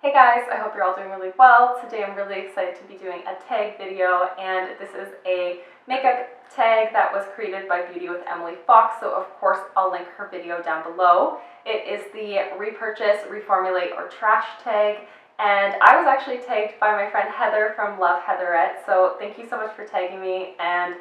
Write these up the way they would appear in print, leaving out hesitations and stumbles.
Hey guys, I hope you're all doing really well. Today I'm really excited to be doing a tag video, and this is a makeup tag that was created by BeautyWithEmilyFox, so of course I'll link her video down below. It is the Repurchase, Reformulate, or Trash tag, and I was actually tagged by my friend Heather from Love Heatherette, so thank you so much for tagging me, and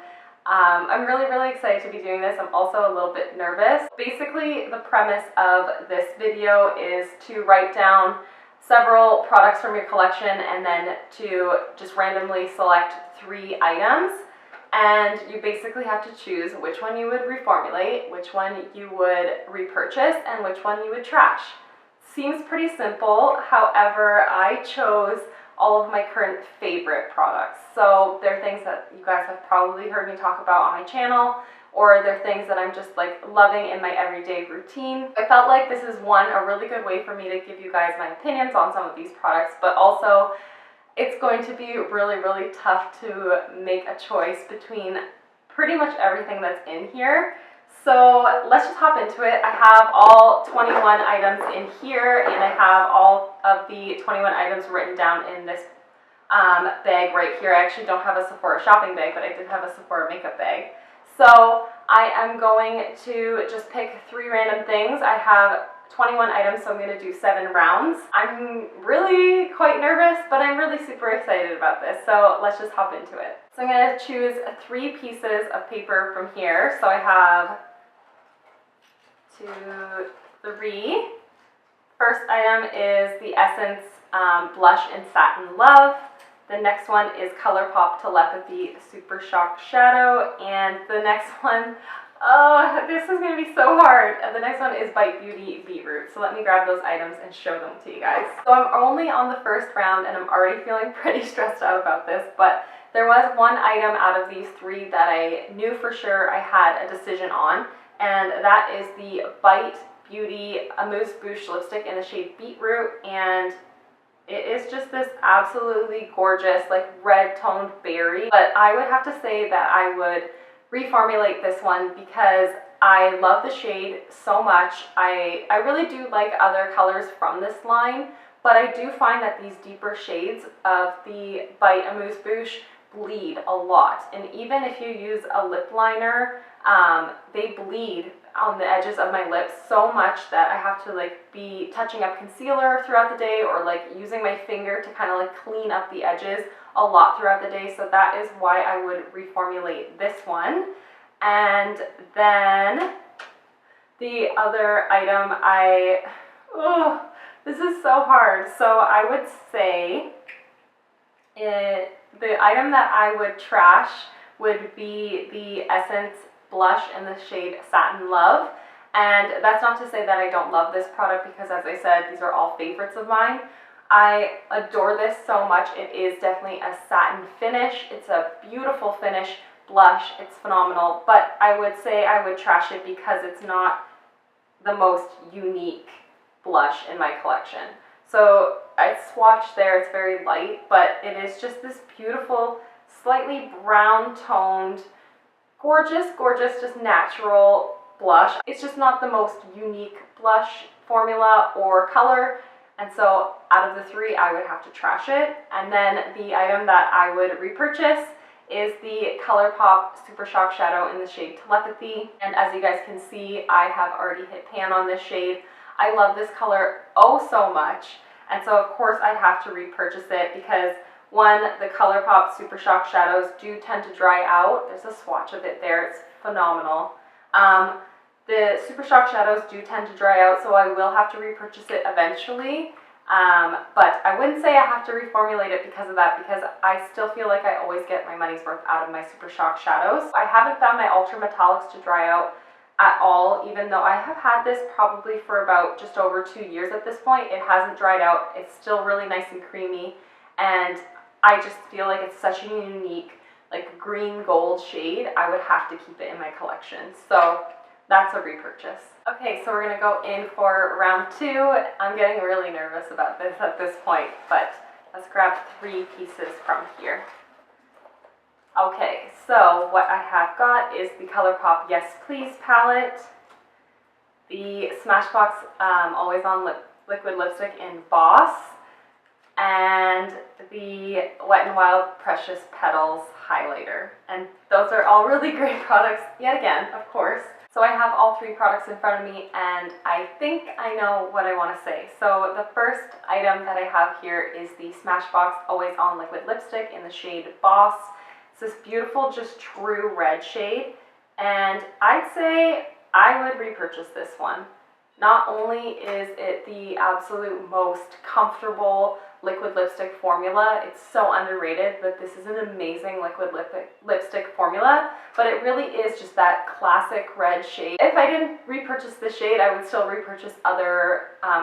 I'm really excited to be doing this. I'm also a little bit nervous. Basically, the premise of this video is to write down several products from your collection and then to just randomly select 3 items, and you basically have to choose which one you would reformulate, which one you would repurchase, and which one you would trash. Seems pretty simple, however, I chose all of my current favorite products. So they're things that you guys have probably heard me talk about on my channel, or they're things that I'm just like loving in my everyday routine. I felt like this is a really good way for me to give you guys my opinions on some of these products, but also it's going to be really tough to make a choice between pretty much everything that's in here. So let's just hop into it. I have all 21 items in here, and I have all of the 21 items written down in this bag right here. I actually don't have a Sephora shopping bag, but I did have a Sephora makeup bag. So I am going to just pick 3 random things. I have 21 items, so I'm going to do 7 rounds. I'm really quite nervous, but I'm really super excited about this. So let's just hop into it. So I'm going to choose 3 pieces of paper from here. So I have 2, 3. First item is the Essence Blush in Satin Love. The next one is Colourpop Telepathy Super Shock Shadow, and the next one, oh, this is going to be so hard. And the next one is Bite Beauty Beetroot. So let me grab those items and show them to you guys. So I'm only on the first round, and I'm already feeling pretty stressed out about this, but there was one item out of these 3 that I knew for sure I had a decision on, and that is the Bite Beauty Amuse Bouche lipstick in the shade Beetroot, and it is just this absolutely gorgeous, like red toned berry. But I would have to say that I would reformulate this one because I love the shade so much. I really do like other colors from this line, but I do find that these deeper shades of the Bite Amuse Bouche bleed a lot. And even if you use a lip liner, they bleed on the edges of my lips so much that I have to like be touching up concealer throughout the day, or like using my finger to kind of like clean up the edges a lot throughout the day. So that is why I would reformulate this one. And then the other item, this is so hard. So I would say the item that I would trash would be the Essence Blush in the shade Satin Love. And that's not to say that I don't love this product, because as I said, these are all favorites of mine. I adore this so much. It is definitely a satin finish. It's a beautiful finish blush. It's phenomenal, but I would say I would trash it because it's not the most unique blush in my collection. So I swatched there, it's very light, but it is just this beautiful, slightly brown toned, gorgeous, just natural blush. It's just not the most unique blush formula or color, and so out of the 3, I would have to trash it. And then the item that I would repurchase is the Colourpop Super Shock Shadow in the shade Telepathy. And as you guys can see, I have already hit pan on this shade. I love this color oh so much, and so of course I'd have to repurchase it because, one, the Colourpop Super Shock Shadows do tend to dry out. There's a swatch of it there. It's phenomenal. The Super Shock Shadows do tend to dry out, so I will have to repurchase it eventually. But I wouldn't say I have to reformulate it because of that, because I still feel like I always get my money's worth out of my Super Shock Shadows. I haven't found my Ultra Metallics to dry out at all, even though I have had this probably for about just over 2 years at this point. It hasn't dried out. It's still really nice and creamy, and I just feel like it's such a unique, like green gold shade. I would have to keep it in my collection. So that's a repurchase. Okay, so we're gonna go in for round 2. I'm getting really nervous about this at this point, but let's grab 3 pieces from here. Okay, so what I have got is the Colourpop Yes Please palette, the Smashbox Always On Liquid Lipstick in Bawse, the Wet n Wild Precious Petals highlighter. And those are all really great products, yet again, of course. So I have all three products in front of me, and I think I know what I want to say. So the first item that I have here is the Smashbox Always On Liquid Lipstick in the shade Bawse. It's this beautiful, just true red shade, and I'd say I would repurchase this one. Not only is it the absolute most comfortable liquid lipstick formula, it's so underrated, but this is an amazing liquid lipstick formula, but it really is just that classic red shade. If I didn't repurchase this shade, I would still repurchase other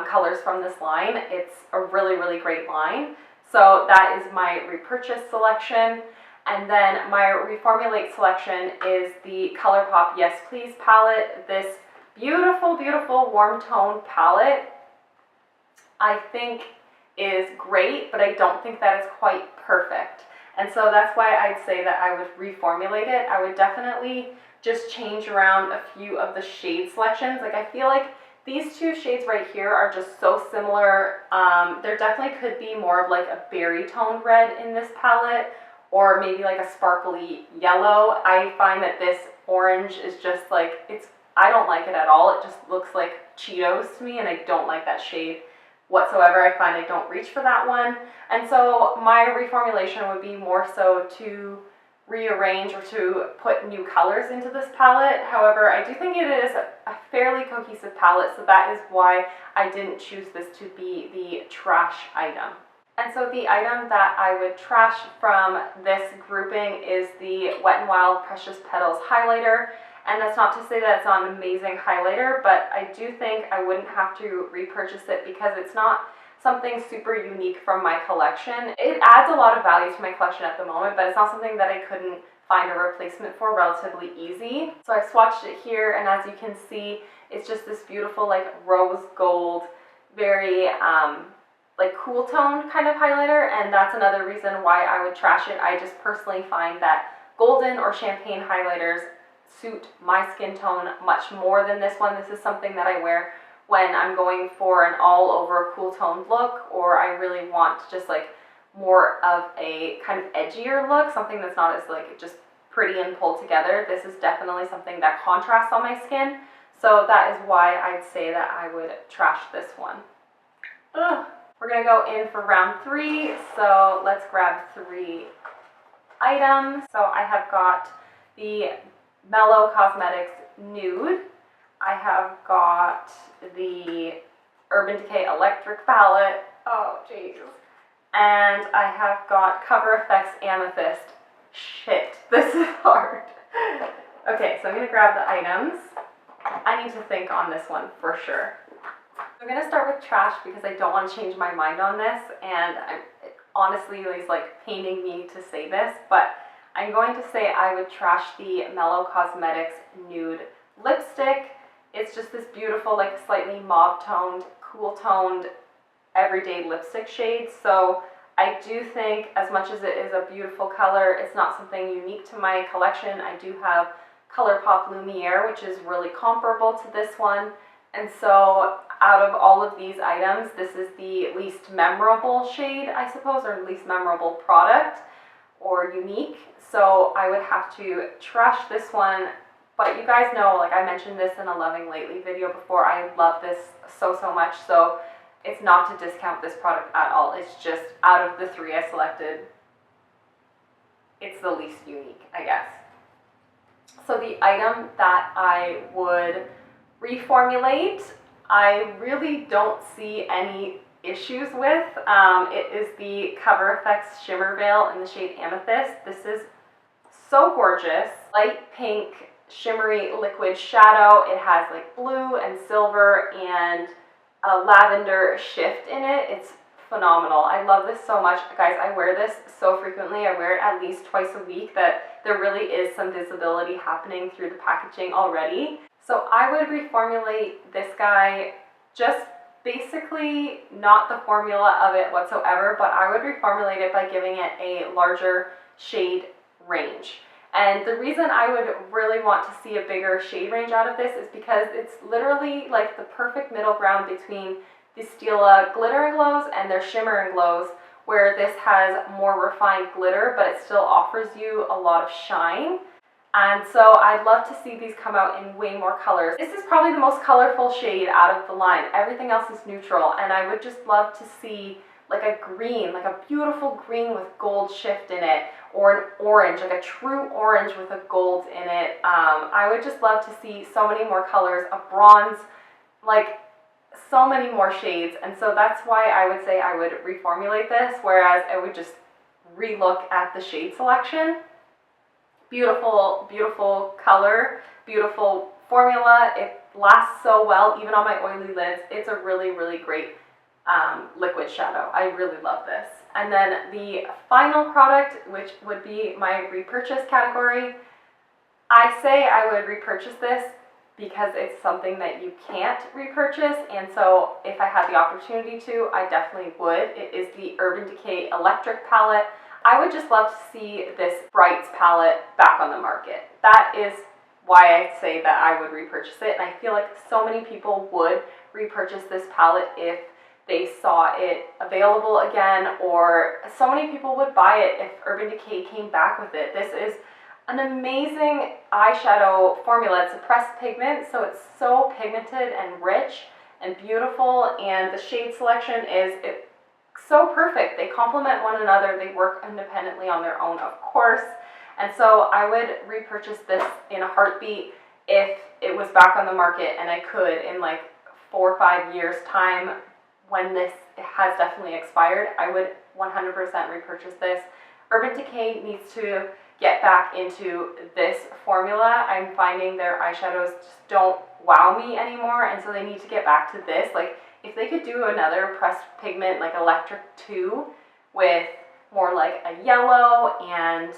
colors from this line. It's a really, really great line. So that is my repurchase selection. And then my reformulate selection is the Colourpop Yes Please palette. This beautiful, beautiful warm tone palette, I think is great, but I don't think that it's quite perfect. And so that's why I'd say that I would reformulate it. I would definitely just change around a few of the shade selections. Like, I feel like these two shades right here are just so similar. There definitely could be more of like a berry toned red in this palette, or maybe like a sparkly yellow. I find that this orange is just like, I don't like it at all. It just looks like Cheetos to me, and I don't like that shade whatsoever. I find I don't reach for that one. And so my reformulation would be more so to rearrange or to put new colors into this palette. However, I do think it is a fairly cohesive palette, so that is why I didn't choose this to be the trash item. And so the item that I would trash from this grouping is the Wet n Wild Precious Petals highlighter. And that's not to say that it's not an amazing highlighter, but I do think I wouldn't have to repurchase it because it's not something super unique from my collection. It adds a lot of value to my collection at the moment, but it's not something that I couldn't find a replacement for relatively easy. So I've swatched it here, and as you can see, it's just this beautiful like rose gold, very like cool tone kind of highlighter, and that's another reason why I would trash it. I just personally find that golden or champagne highlighters suit my skin tone much more than this one. This is something that I wear when I'm going for an all over cool toned look, or I really want just like more of a kind of edgier look, something that's not as like just pretty and pulled together. This is definitely something that contrasts on my skin, so that is why I'd say that I would trash this one. Ugh. We're gonna go in for round 3, so let's grab 3 items. So I have got the Mellow Cosmetics Nude. I have got the Urban Decay Electric palette. Oh, jeez. And I have got Cover FX Amethyst. Shit, this is hard. Okay, so I'm gonna grab the items. I need to think on this one for sure. I'm gonna start with trash because I don't want to change my mind on this, and honestly, it's like paining me to say this, but I'm going to say I would trash the Mellow Cosmetics Nude lipstick. It's just this beautiful, like slightly mauve toned, cool toned, everyday lipstick shade. So I do think, as much as it is a beautiful color, it's not something unique to my collection. I do have Colourpop Lumiere, which is really comparable to this one. And so out of all of these items, this is the least memorable shade, I suppose, or least memorable product or unique. So I would have to trash this one. But you guys know, like I mentioned this in a Loving Lately video before, I love this so much. So it's not to discount this product at all. It's just out of the 3 I selected, it's the least unique, I guess. So the item that I would reformulate, I really don't see any issues with. It is the Cover FX Shimmer Veil in the shade Amethyst. This is so gorgeous. Light pink, shimmery liquid shadow. It has like blue and silver and a lavender shift in it. It's phenomenal. I love this so much. Guys, I wear this so frequently. I wear it at least twice a week, that there really is some visibility happening through the packaging already. So I would reformulate this guy, just basically not the formula of it whatsoever, but I would reformulate it by giving it a larger shade range. And the reason I would really want to see a bigger shade range out of this is because it's literally like the perfect middle ground between the Stila Glitter and Glows and their Shimmer and Glows, where this has more refined glitter, but it still offers you a lot of shine. And so I'd love to see these come out in way more colors. This is probably the most colorful shade out of the line. Everything else is neutral, and I would just love to see like a green, like a beautiful green with gold shift in it, or an orange, like a true orange with a gold in it. I would just love to see so many more colors, a bronze, like so many more shades. And so that's why I would say I would reformulate this, whereas I would just relook at the shade selection. Beautiful, beautiful color, beautiful formula. It lasts so well, even on my oily lids. It's a really, really great liquid shadow. I really love this. And then the final product, which would be my repurchase category, I say I would repurchase this because it's something that you can't repurchase, and so if I had the opportunity to, I definitely would. It is the Urban Decay Electric Palette. I would just love to see this Brights palette back on the market. That is why I say that I would repurchase it, and I feel like so many people would repurchase this palette if they saw it available again, or so many people would buy it if Urban Decay came back with it. This is an amazing eyeshadow formula. It's a pressed pigment, so it's so pigmented and rich and beautiful, and the shade selection is so perfect. They complement one another. They work independently on their own, of course. And so I would repurchase this in a heartbeat if it was back on the market and I could in like 4 or 5 years time when this has definitely expired. I would 100% repurchase this. Urban Decay needs to get back into this formula. I'm finding their eyeshadows just don't wow me anymore, and so they need to get back to this. Like, if they could do another pressed pigment like Electric 2 with more like a yellow and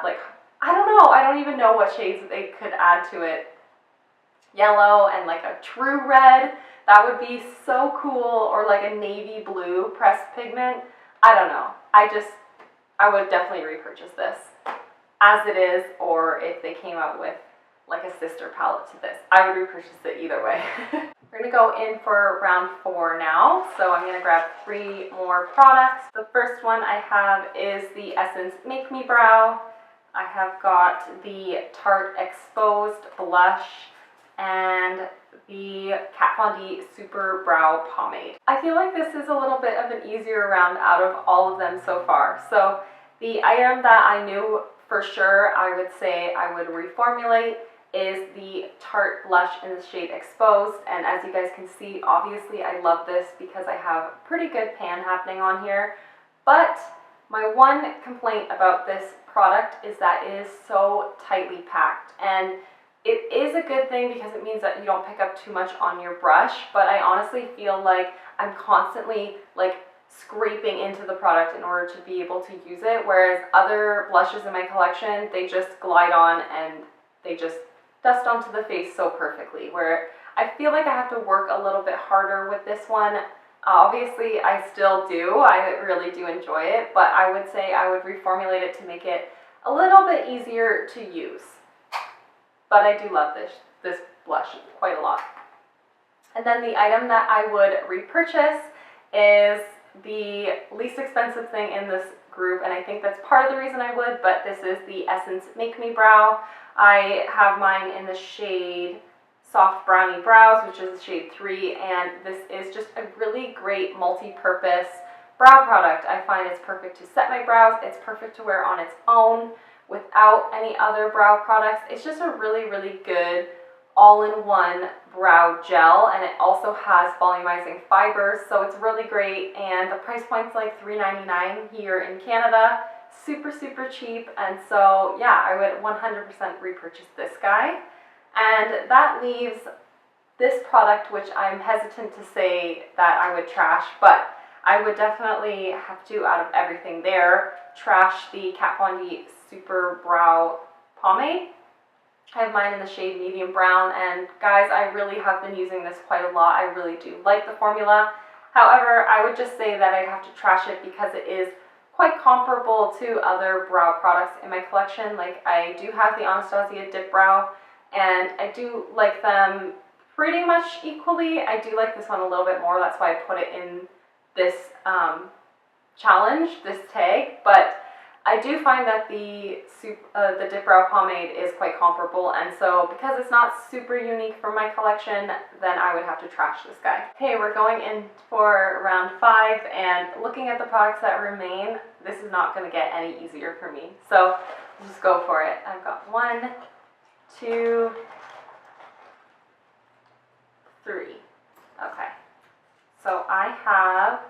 like, I don't know, I don't even know what shades they could add to it. Yellow and like a true red, that would be so cool, or like a navy blue pressed pigment. I don't know. I would definitely repurchase this as it is, or if they came out with like a sister palette to this. I would repurchase it either way. We're gonna go in for round 4 now, so I'm gonna grab 3 more products. The first one I have is the Essence Make Me Brow. I have got the Tarte Exposed Blush and the Kat Von D Super Brow Pomade. I feel like this is a little bit of an easier round out of all of them so far. So the item that I knew for sure I would say I would reformulate is the Tarte blush in the shade Exposed, and as you guys can see, obviously I love this because I have pretty good pan happening on here, but my one complaint about this product is that it is so tightly packed, and it is a good thing because it means that you don't pick up too much on your brush, but I honestly feel like I'm constantly like scraping into the product in order to be able to use it, whereas other blushes in my collection, they just glide on and they just dust onto the face so perfectly, where I feel like I have to work a little bit harder with this one. Obviously, I still do. I really do enjoy it, but I would say I would reformulate it to make it a little bit easier to use. But I do love this blush quite a lot. And then the item that I would repurchase is the least expensive thing in this group, and I think that's part of the reason I would, but this is the Essence Make Me Brow. I have mine in the shade Soft Brownie Brows, which is the shade 3, and this is just a really great multi-purpose brow product. I find it's perfect to set my brows, it's perfect to wear on its own without any other brow products. It's just a really, really good all-in-one brow gel, and it also has volumizing fibers, so it's really great, and the price point's like $3.99 here in Canada. Super, super cheap, and so yeah, I would 100% repurchase this guy. And that leaves this product, which I'm hesitant to say that I would trash, but I would definitely have to, out of everything there, trash the Kat Von D Super Brow Pomade. I have mine in the shade Medium Brown, and guys, I really have been using this quite a lot. I really do like the formula. However, I would just say that I'd have to trash it because it is quite comparable to other brow products in my collection. Like, I do have the Anastasia Dip Brow, and I do like them pretty much equally. I do like this one a little bit more. That's why I put it in this challenge, this tag, but I do find that the Dip Brow Pomade is quite comparable, and so because it's not super unique for my collection, then I would have to trash this guy. Okay, we're going in for round 5, and looking at the products that remain, this is not going to get any easier for me. So just go for it. I've got 1, 2, 3. Okay. So I have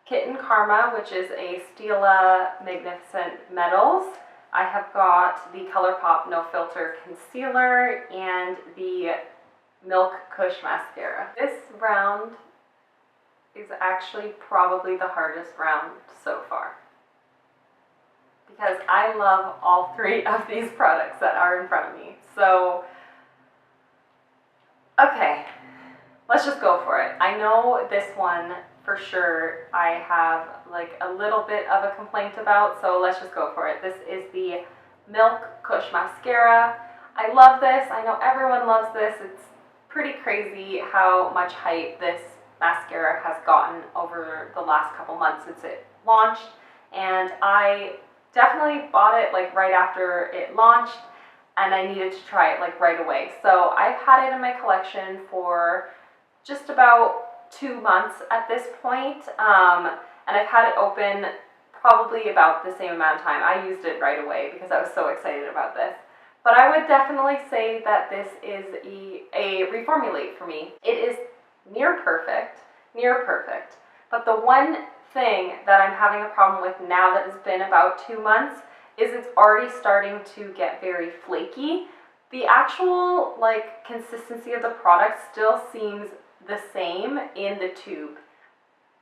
Kitten Karma, which is a Stila Magnificent Metals. I have got the Colourpop No Filter Concealer and the Milk Kush Mascara. This round is actually probably the hardest round so far, because I love all 3 of these products that are in front of me. So, okay, let's just go for it. I know this one for sure I have like a little bit of a complaint about, so let's just go for it. This is the Milk Kush Mascara. I love this. I know everyone loves this. It's pretty crazy how much hype this mascara has gotten over the last couple months since it launched, and I definitely bought it like right after it launched, and I needed to try it like right away. So I've had it in my collection for just about 2 months at this point, and I've had it open probably about the same amount of time. I used it right away because I was so excited about this. But I would definitely say that this is a reformulate for me. It is near perfect, but the one thing that I'm having a problem with now that it's been about 2 months is it's already starting to get very flaky. The actual like consistency of the product still seems the same in the tube,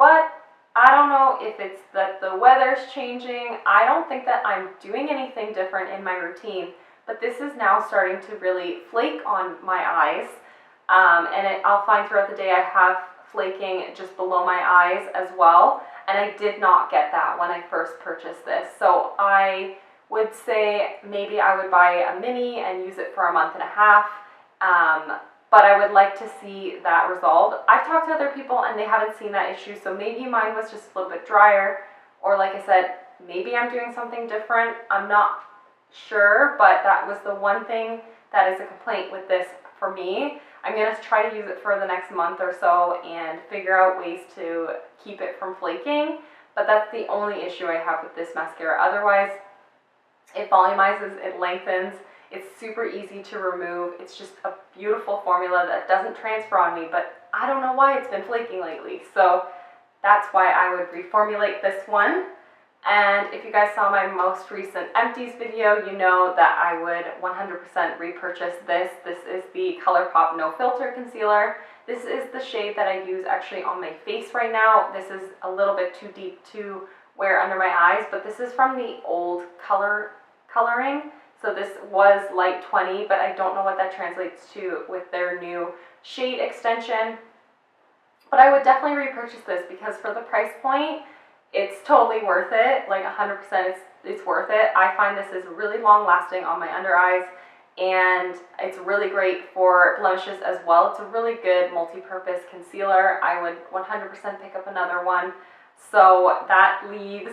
but I don't know if it's that the weather's changing. I don't think that I'm doing anything different in my routine, but this is now starting to really flake on my eyes, and I'll find throughout the day I have flaking just below my eyes as well, and I did not get that when I first purchased this. So I would say maybe I would buy a mini and use it for a month and a half, but I would like to see that resolved. I've talked to other people and they haven't seen that issue, so maybe mine was just a little bit drier, or like I said, maybe I'm doing something different. I'm not sure, but that was the one thing that is a complaint with this for me. I'm going to try to use it for the next month or so and figure out ways to keep it from flaking, but that's the only issue I have with this mascara. Otherwise, it volumizes, it lengthens, it's super easy to remove. It's just a beautiful formula that doesn't transfer on me, but I don't know why it's been flaking lately. So that's why I would reformulate this one. And if you guys saw my most recent empties video, you know that I would 100% repurchase this. This is the Colourpop No Filter Concealer. This is the shade that I use actually on my face right now. This is a little bit too deep to wear under my eyes, but this is from the old coloring. So this was light 20, but I don't know what that translates to with their new shade extension. But I would definitely repurchase this because for the price point, it's totally worth it. Like 100%, it's worth it. I find this is really long lasting on my under eyes, and it's really great for blemishes as well. It's a really good multi-purpose concealer. I would 100% pick up another one. So that leaves,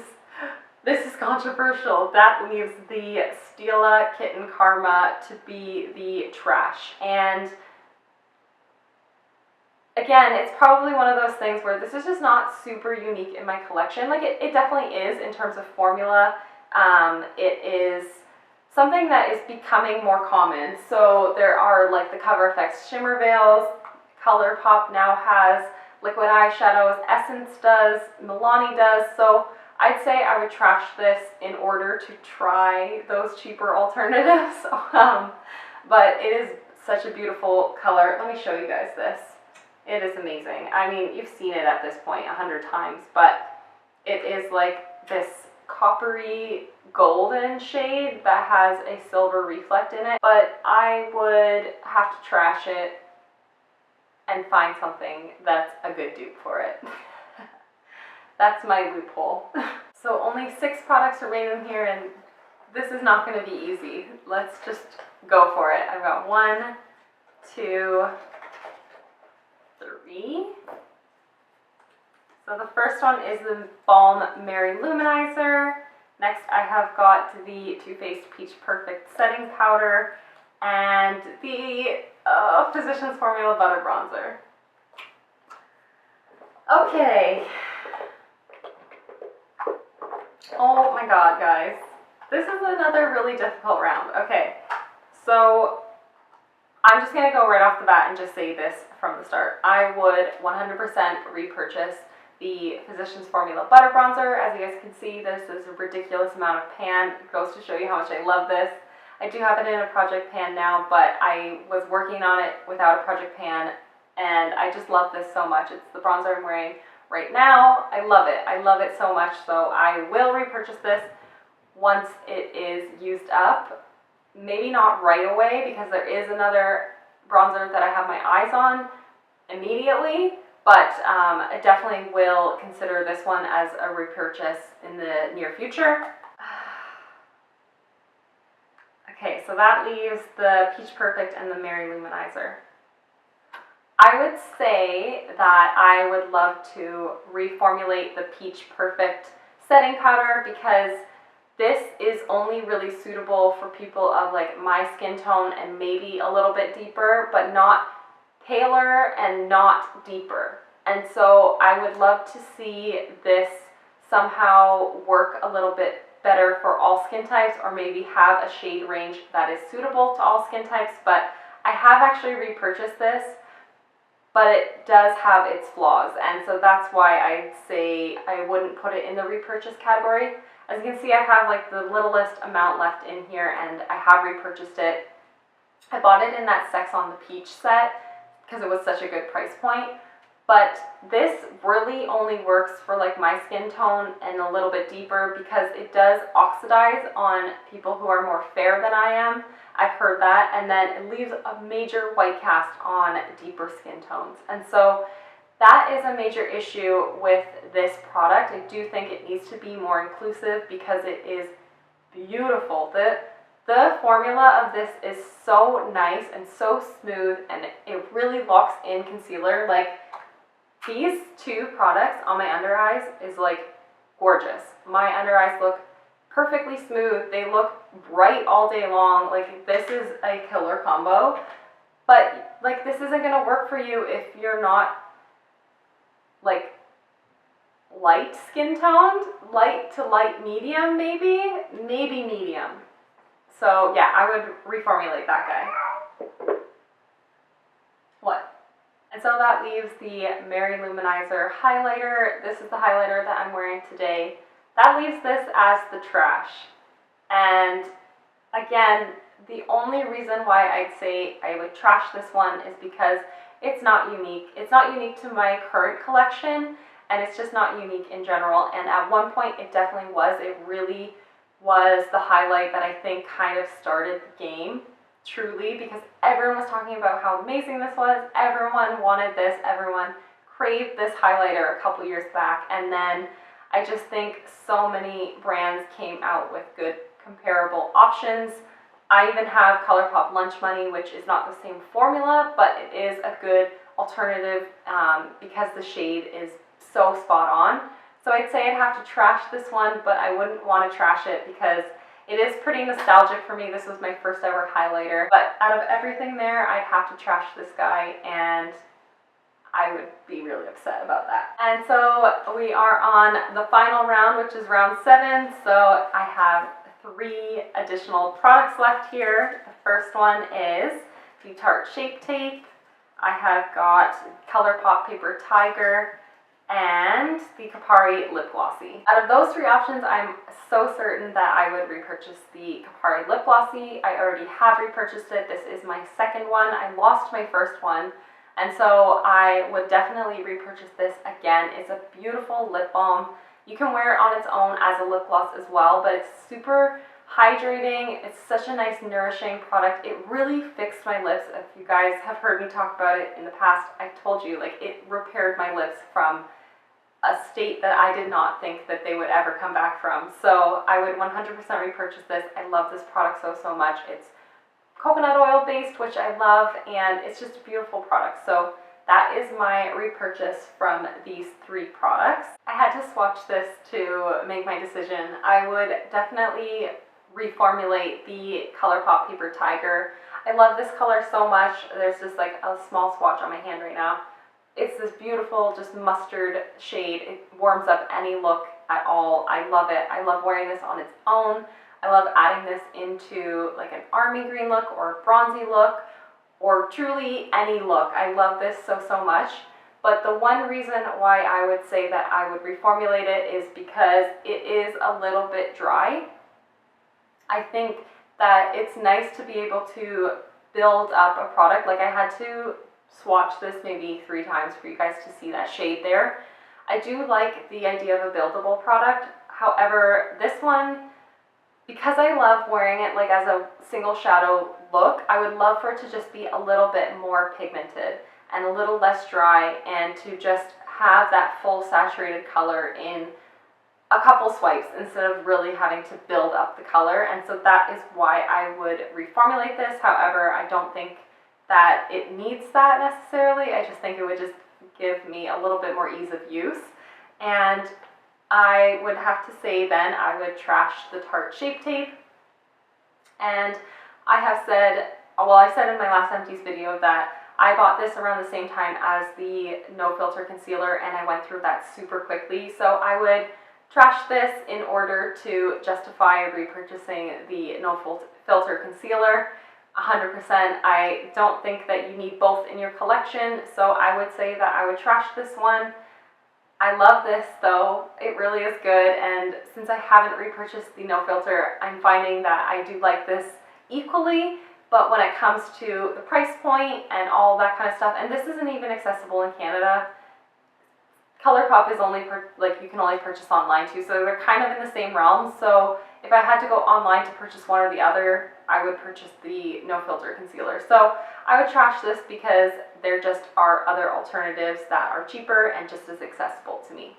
this is controversial, that leaves the Stila Kitten Karma to be the trash. And again, it's probably one of those things where this is just not super unique in my collection. Like it definitely is in terms of formula. It is something that is becoming more common. So there are like the Cover FX shimmer veils, Colourpop now has liquid eyeshadows, Essence does, Milani does. So I'd say I would trash this in order to try those cheaper alternatives. But it is such a beautiful color. Let me show you guys this. It is amazing. I mean, you've seen it at this point 100 times, but it is like this coppery golden shade that has a silver reflect in it. But I would have to trash it and find something that's a good dupe for it. That's my loophole. So only 6 products remain in here, and this is not going to be easy. Let's just go for it. I've got 1, 2, 3. So the first one is the Balm Mary Luminizer. Next I have got the Too Faced Peach Perfect Setting Powder and the Physicians Formula Butter Bronzer. Okay. Oh my god, guys. This is another really difficult round. Okay, so I'm just going to go right off the bat and just say this from the start. I would 100% repurchase the Physicians Formula Butter Bronzer. As you guys can see, this is a ridiculous amount of pan. It goes to show you how much I love this. I do have it in a project pan now, but I was working on it without a project pan, and I just love this so much. It's the bronzer I'm wearing right now. I love it. I love it so much, so I will repurchase this once it is used up. Maybe not right away, because there is another bronzer that I have my eyes on immediately, but I definitely will consider this one as a repurchase in the near future. Okay, so that leaves the Peach Perfect and the Mary Luminizer. I would say that I would love to reformulate the Peach Perfect setting powder, because this is only really suitable for people of like my skin tone and maybe a little bit deeper, but not paler and not deeper. And so I would love to see this somehow work a little bit better for all skin types, or maybe have a shade range that is suitable to all skin types. But I have actually repurchased this, but it does have its flaws, and so that's why I'd say I wouldn't put it in the repurchase category. As you can see, I have like the littlest amount left in here, and I have repurchased it. I bought it in that Sex on the Peach set because it was such a good price point. But this really only works for like my skin tone and a little bit deeper, because it does oxidize on people who are more fair than I am. I've heard that, and then it leaves a major white cast on deeper skin tones. And so that is a major issue with this product. I do think it needs to be more inclusive, because it is beautiful. The formula of this is so nice and so smooth, and it really locks in concealer. Like, these two products on my under eyes is like gorgeous. My under eyes look perfectly smooth. They look bright all day long. Like, this is a killer combo. But like, this isn't gonna work for you if you're not like light skin toned, light to light medium, maybe medium. So yeah, I would reformulate that guy. What? And so that leaves the Mary Luminizer highlighter. This is the highlighter that I'm wearing today. That leaves this as the trash. And again, the only reason why I'd say I would trash this one is because it's not unique. It's not unique to my current collection, and it's just not unique in general. And at one point it definitely was. It really was the highlight that I think kind of started the game, truly, because everyone was talking about how amazing this was. Everyone wanted this. Everyone craved this highlighter a couple years back. And then I just think so many brands came out with good comparable options. I even have Colourpop Lunch Money, which is not the same formula, but it is a good alternative because the shade is so spot on. So I'd say I'd have to trash this one, but I wouldn't want to trash it because it is pretty nostalgic for me. This was my first ever highlighter. But out of everything there, I'd have to trash this guy, and I would be really upset about that. And so we are on the final round, which is round 7. So I have 3 additional products left here. The first one is the Tarte Shape Tape. I have got Colourpop Paper Tiger and the Kapari Lip Glossy. Out of those 3 options, I'm so certain that I would repurchase the Kapari Lip Glossy. I already have repurchased it. This is my second one. I lost my first one, and so I would definitely repurchase this again. It's a beautiful lip balm. You can wear it on its own as a lip gloss as well, but it's super hydrating. It's such a nice, nourishing product. It really fixed my lips. If you guys have heard me talk about it in the past, I've told you, like, it repaired my lips from a state that I did not think that they would ever come back from. So I would 100% repurchase this. I love this product so much. It's coconut oil based, which I love, and it's just a beautiful product. So that is my repurchase from these 3 products. I had to swatch this to make my decision. I would definitely reformulate the Colourpop Paper Tiger. I love this color so much. There's just like a small swatch on my hand right now. It's this beautiful, just mustard shade. It warms up any look at all. I love it. I love wearing this on its own. I love adding this into like an army green look or a bronzy look or truly any look. I love this so much. But the one reason why I would say that I would reformulate it is because it is a little bit dry. I think that it's nice to be able to build up a product. Like I had to swatch this maybe 3 times for you guys to see that shade there. I do like the idea of a buildable product. However, this one, because I love wearing it like as a single shadow look, I would love for it to just be a little bit more pigmented and a little less dry, and to just have that full saturated color in a couple swipes instead of really having to build up the color. And so that is why I would reformulate this. However, I don't think that it needs that necessarily. I just think it would just give me a little bit more ease of use. And I would have to say then I would trash the Tarte Shape Tape. And I have said, well, I said in my last Empties video that I bought this around the same time as the No Filter Concealer, and I went through that super quickly. So I would trash this in order to justify repurchasing the No Filter Concealer. 100%. I don't think that you need both in your collection, so I would say that I would trash this one. I love this though, it really is good, and since I haven't repurchased the No Filter, I'm finding that I do like this equally, but when it comes to the price point and all that kind of stuff, and this isn't even accessible in Canada. Colourpop is only, you can only purchase online too, so they're kind of in the same realm. So if I had to go online to purchase one or the other, I would purchase the No Filter Concealer. So I would trash this because there just are other alternatives that are cheaper and just as accessible to me.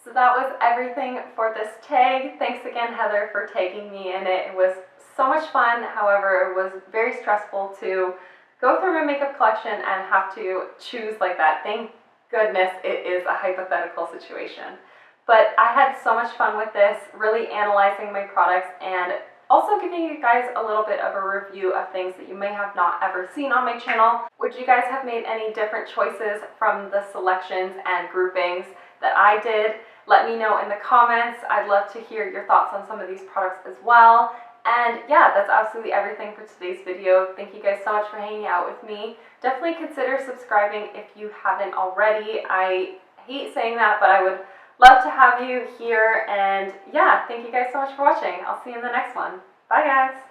So that was everything for this tag. Thanks again, Heather, for tagging me in it. It was so much fun. However, it was very stressful to go through my makeup collection and have to choose like that. Thank goodness it is a hypothetical situation. But I had so much fun with this, really analyzing my products and also giving you guys a little bit of a review of things that you may have not ever seen on my channel. Would you guys have made any different choices from the selections and groupings that I did? Let me know in the comments. I'd love to hear your thoughts on some of these products as well. And yeah, that's absolutely everything for today's video. Thank you guys so much for hanging out with me. Definitely consider subscribing if you haven't already. I hate saying that, but I would love to have you here. And yeah, thank you guys so much for watching. I'll see you in the next one. Bye guys.